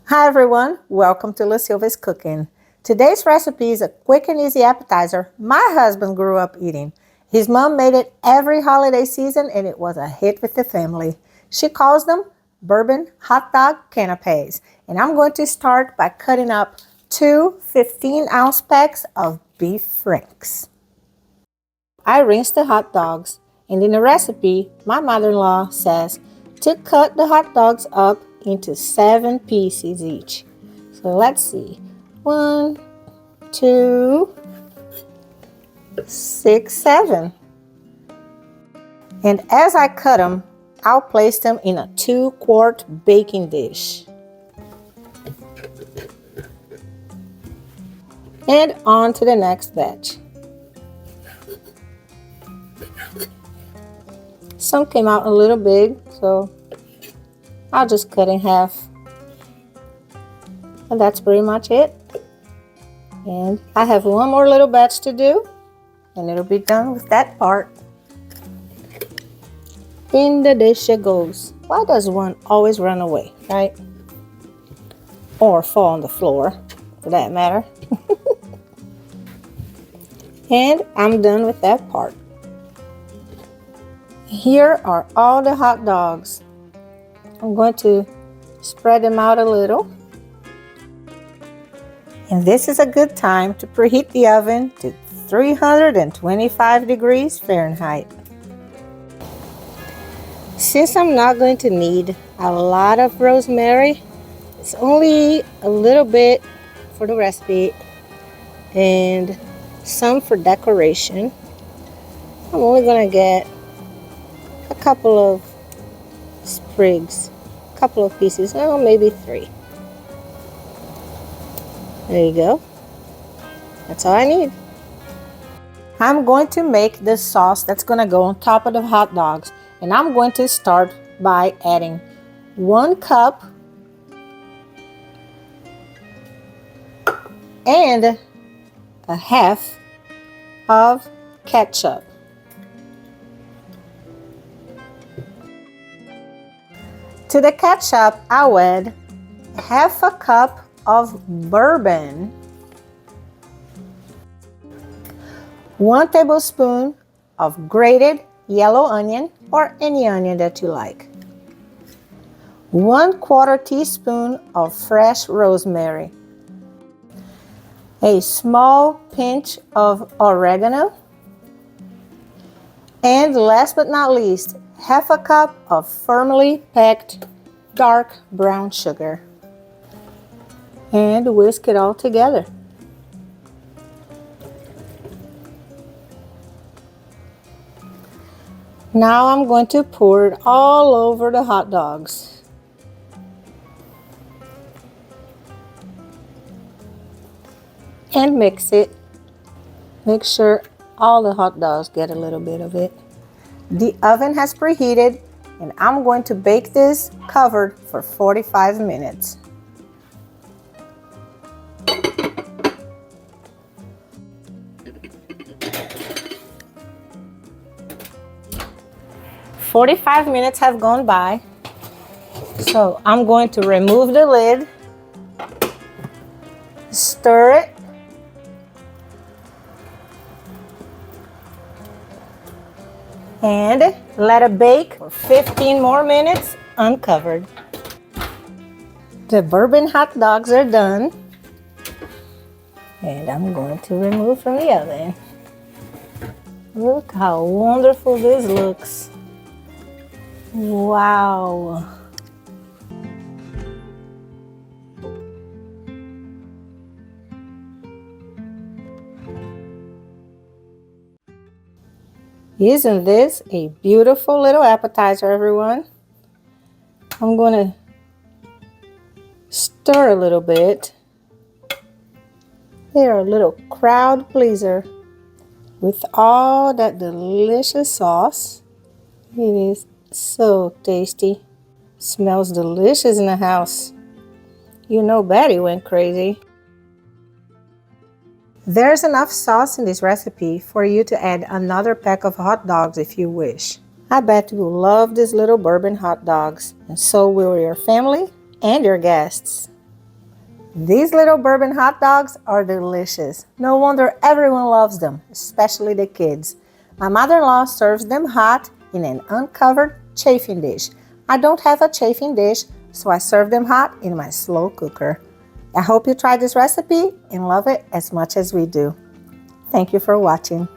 Hi everyone, welcome to Silva's Cooking. Today's recipe is a quick and easy appetizer my husband grew up eating. His mom made it every holiday season and it was a hit with the family. She calls them Bourbon Hot Dog Canapes. And I'm going to start by cutting up two 15-ounce packs of beef franks. I rinse the hot dogs, and in the recipe, my mother-in-law says to cut the hot dogs up into 7 pieces each. So let's see. 1, 2, 6, 7. And as I cut them, I'll place them in a 2-quart baking dish. And on to the next batch. Some came out a little big, so I'll just cut in half. And that's pretty much it. And I have one more little batch to do, and it'll be done with that part. In the dish it goes. Why does one always run away, right? Or fall on the floor, for that matter. And I'm done with that part. Here are all the hot dogs. I'm going to spread them out a little. And this is a good time to preheat the oven to 325 degrees Fahrenheit. Since I'm not going to need a lot of rosemary, it's only a little bit for the recipe and some for decoration. I'm only going to get a couple of sprigs, a couple of pieces, oh, maybe 3. There you go. That's all I need. I'm going to make the sauce that's going to go on top of the hot dogs. And I'm going to start by adding 1 cup and a half of ketchup. To the ketchup, I'll add half a cup of bourbon, 1 tablespoon of grated yellow onion or any onion that you like, 1/4 teaspoon of fresh rosemary, a small pinch of oregano, and last but not least, half a cup of firmly packed dark brown sugar. And whisk it all together. Now I'm going to pour it all over the hot dogs. And mix it. Make sure all the hot dogs get a little bit of it. The oven has preheated, and I'm going to bake this covered for 45 minutes. "45 minutes have gone by, so I'm going to remove the lid, stir it, and let it bake for 15 more minutes uncovered. The bourbon hot dogs are done, and I'm going to remove from the oven. Look how wonderful this looks. Wow. Isn't this a beautiful little appetizer, everyone? I'm going to stir a little bit. They're a little crowd pleaser with all that delicious sauce. It is so tasty. Smells delicious in the house. You know Betty went crazy. There's enough sauce in this recipe for you to add another pack of hot dogs if you wish. I bet you will love these little bourbon hot dogs, and so will your family and your guests. These little bourbon hot dogs are delicious. No wonder everyone loves them, especially the kids. My mother-in-law serves them hot in an uncovered chafing dish. I don't have a chafing dish, so I serve them hot in my slow cooker. I hope you try this recipe and love it as much as we do. Thank you for watching.